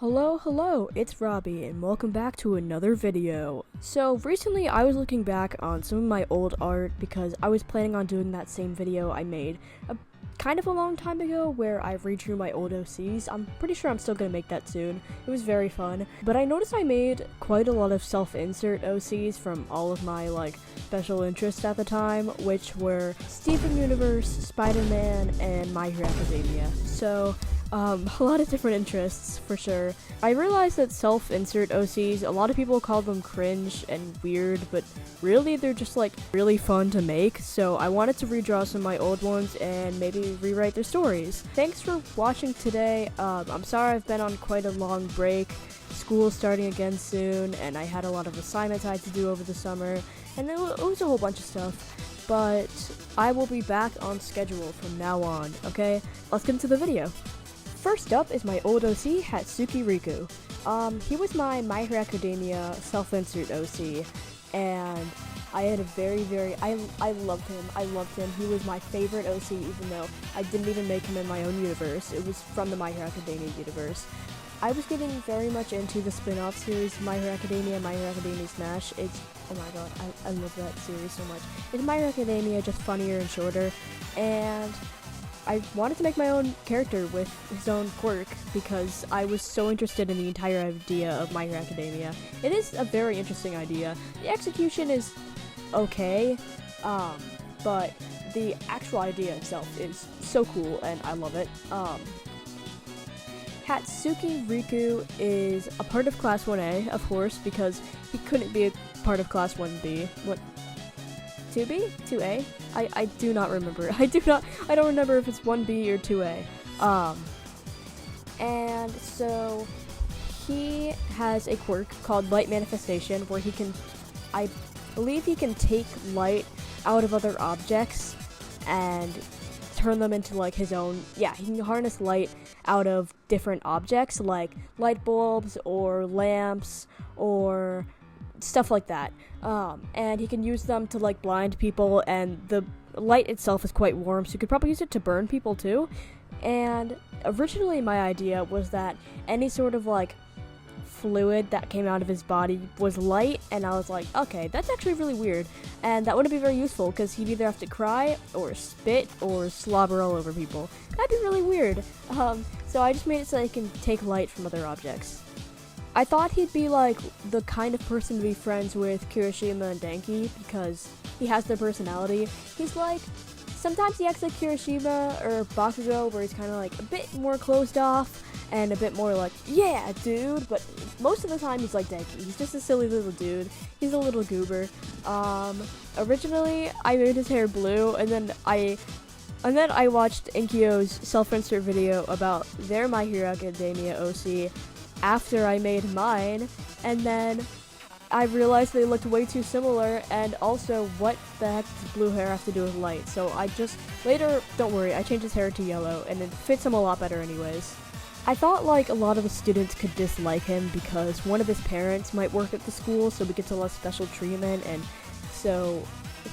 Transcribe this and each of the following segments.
Hello, it's Robbie, and welcome back to another video. So, recently I was looking back on some of my old art because I was planning on doing that same video I made kind of a long time ago where I redrew my old OCs. I'm pretty sure I'm still gonna make that soon. It was very fun. But I noticed I made quite a lot of self-insert OCs from all of my, special interests at the time, which were Steven Universe, Spider-Man, and My Hero Academia. So, a lot of different interests, for sure. I realized that self-insert OCs, a lot of people call them cringe and weird, but really they're just really fun to make, so I wanted to redraw some of my old ones and maybe rewrite their stories. Thanks for watching today. I'm sorry I've been on quite a long break. School's starting again soon, and I had a lot of assignments I had to do over the summer, and it was a whole bunch of stuff. But I will be back on schedule from now on, okay? Let's get into the video. First up is my old OC, Hatsuki Riku. He was my Hero Academia self-insert OC, and I had a I loved him. He was my favorite OC, even though I didn't even make him in my own universe. It was from the My Hero Academia universe. I was getting very much into the spin-off series, My Hero Academia, My Hero Academia Smash. Oh my god, I love that series so much. It's My Hero Academia, just funnier and shorter, and I wanted to make my own character with his own quirk because I was so interested in the entire idea of My Hero Academia. It is a very interesting idea. The execution is okay, but the actual idea itself is so cool and I love it. Hatsuki Riku is a part of Class 1A, of course, because he couldn't be a part of Class 1B. What? 2B? 2A? I do not remember. I don't remember if it's 1B or 2A. And so he has a quirk called Light Manifestation where I believe he can take light out of other objects and turn them into his own. Yeah, he can harness light out of different objects like light bulbs or lamps or stuff like that. And he can use them to blind people, and the light itself is quite warm, so you could probably use it to burn people too. And originally my idea was that any sort of fluid that came out of his body was light, and I was like, okay, that's actually really weird, and that wouldn't be very useful because he'd either have to cry or spit or slobber all over people. That'd be really weird. So I just made it so he can take light from other objects. I thought he'd be the kind of person to be friends with Kirishima and Denki because he has their personality. He's sometimes he acts like Kirishima or Bakugo, where he's kind of a bit more closed off and a bit more yeah, dude, but most of the time he's like Denki. He's just a silly little dude. He's a little goober. Originally I made his hair blue, and then I watched Inkyo's self-insert video about their My Hero Academia OC after I made mine, and then I realized they looked way too similar, and also what the heck does blue hair have to do with light? So don't worry, I changed his hair to yellow, and it fits him a lot better anyways. I thought a lot of the students could dislike him because one of his parents might work at the school, so he gets a lot of special treatment, and so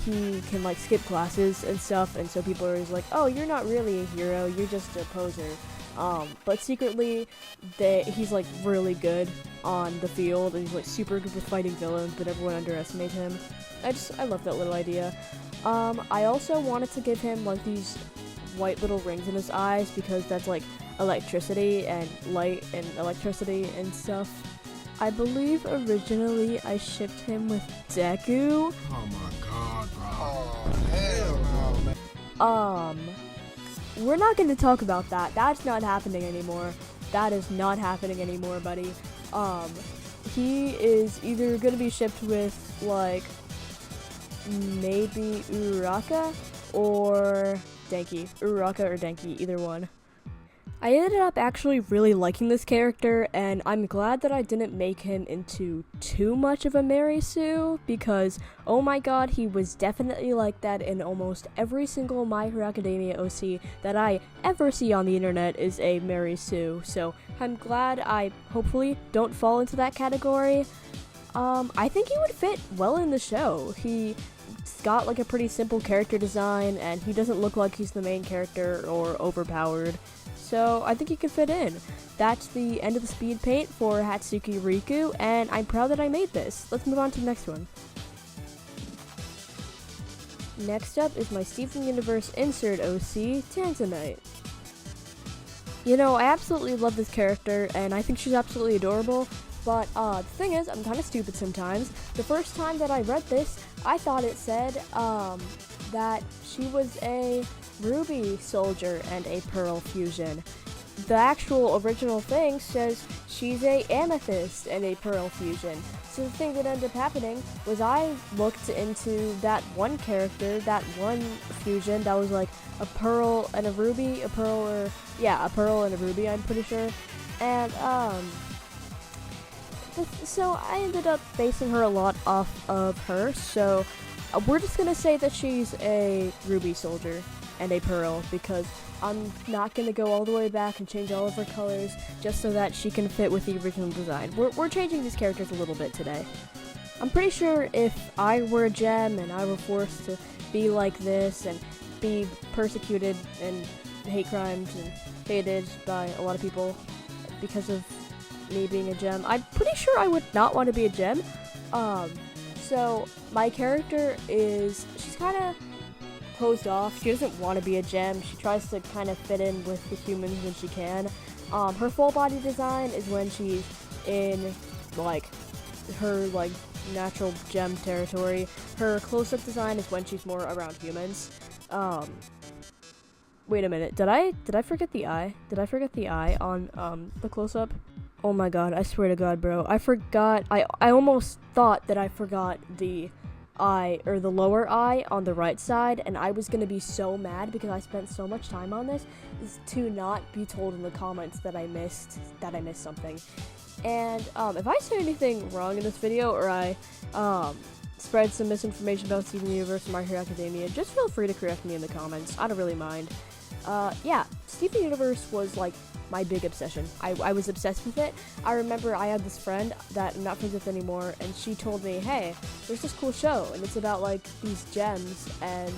he can skip classes and stuff, and so people are always oh, you're not really a hero, you're just a poser. But secretly, he's really good on the field, and he's super good with fighting villains, but everyone underestimates him. I love that little idea. I also wanted to give him these white little rings in his eyes because that's electricity and light and electricity and stuff. I believe originally I shipped him with Deku. Oh my god, bro. Oh, hell no, man. We're not going to talk about that. That's not happening anymore. That is not happening anymore, buddy. He is either going to be shipped with, maybe Uraraka or Denki. Uraraka or Denki, either one. I ended up actually really liking this character, and I'm glad that I didn't make him into too much of a Mary Sue, because oh my god, he was definitely like that in almost every single My Hero Academia OC that I ever see on the internet is a Mary Sue, so I'm glad I hopefully don't fall into that category. I think he would fit well in the show. He's got a pretty simple character design, and he doesn't look like he's the main character or overpowered. so I think he can fit in. That's the end of the speed paint for Hatsuki Riku, and I'm proud that I made this. Let's move on to the next one. Next up is my Steven Universe Insert OC, Tanzanite. You know, I absolutely love this character, and I think she's absolutely adorable, but the thing is, I'm kind of stupid sometimes. The first time that I read this, I thought it said that she was a ruby soldier and a pearl fusion. The actual original thing says she's a amethyst and a pearl fusion. So the thing that ended up happening was I looked into that one character, that one fusion that was like a pearl and a ruby, a pearl and a ruby, I'm pretty sure. And so I ended up basing her a lot off of her. So we're just gonna say that she's a ruby soldier and a pearl, because I'm not going to go all the way back and change all of her colors just so that she can fit with the original design. We're changing these characters a little bit today. I'm pretty sure if I were a gem and I were forced to be like this and be persecuted and hate crimes and hated by a lot of people because of me being a gem, I'm pretty sure I would not want to be a gem. So my character she's kind of closed off. She doesn't want to be a gem. She tries to kind of fit in with the humans when she can. Her full body design is when she's in like her like natural gem territory. Her close-up design is when she's more around humans. Wait a minute. Did I forget the eye? Did I forget the eye on the close-up? Oh my god, I swear to god, bro. I forgot. I almost thought that I forgot the eye, or the lower eye on the right side, and I was gonna be so mad because I spent so much time on this, is to not be told in the comments that I missed something. And if I say anything wrong in this video, or I spread some misinformation about Steven Universe and My Hero Academia, just feel free to correct me in the comments. I don't really mind. Yeah, Steven Universe was like my big obsession. I was obsessed with it. I remember I had this friend that I'm not friends with anymore, and she told me, hey, there's this cool show, and it's about like these gems, and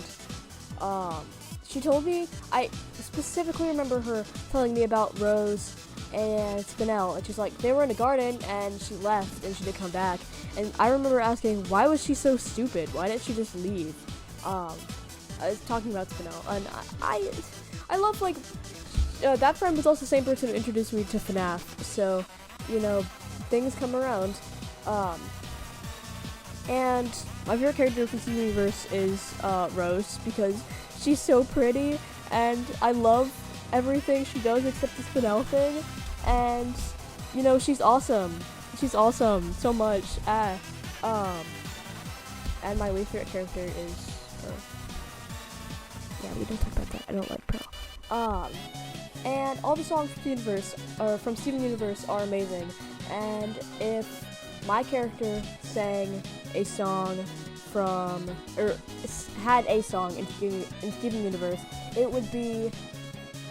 she told me, I specifically remember her telling me about Rose and Spinel, and she's like, they were in a garden, and she left, and she didn't come back, and I remember asking, why was she so stupid? Why didn't she just leave? I was talking about Spinel, and I love, like, that friend was also the same person who introduced me to FNAF, so, you know, things come around. And my favorite character from Steven Universe is Rose, because she's so pretty, and I love everything she does except the Spinel thing, and, you know, she's awesome. She's awesome so much. And my least favorite character is her. Yeah, we don't talk about that. I don't like Pearl. And all the songs from Steven Universe are amazing. And if my character sang a song had a song in Steven Universe, it would be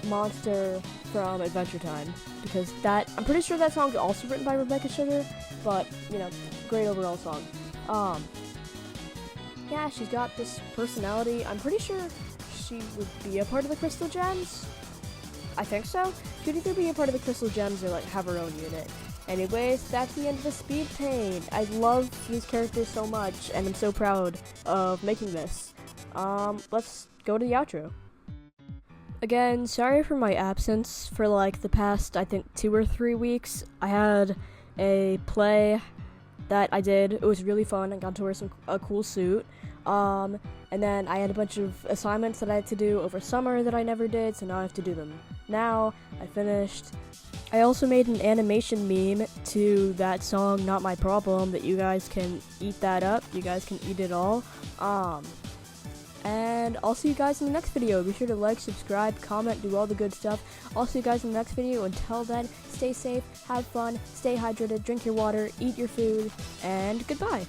Monster from Adventure Time, because I'm pretty sure that song is also written by Rebecca Sugar, but, you know, great overall song. Yeah, she's got this personality. I'm pretty sure she would be a part of the Crystal Gems. I think so. She'd either be a part of the Crystal Gems or like have her own unit. Anyways, that's the end of the speed paint. I love these characters so much, and I'm so proud of making this. Let's go to the outro. Again, sorry for my absence for like the past, I think, 2 or 3 weeks. I had a play that I did. It was really fun. I got to wear a cool suit. And then I had a bunch of assignments that I had to do over summer that I never did, so now I have to do them now. I finished. I also made an animation meme to that song, Not My Problem, that you guys can eat that up. You guys can eat it all. And I'll see you guys in the next video. Be sure to like, subscribe, comment, do all the good stuff. I'll see you guys in the next video. Until then, stay safe, have fun, stay hydrated, drink your water, eat your food, and goodbye.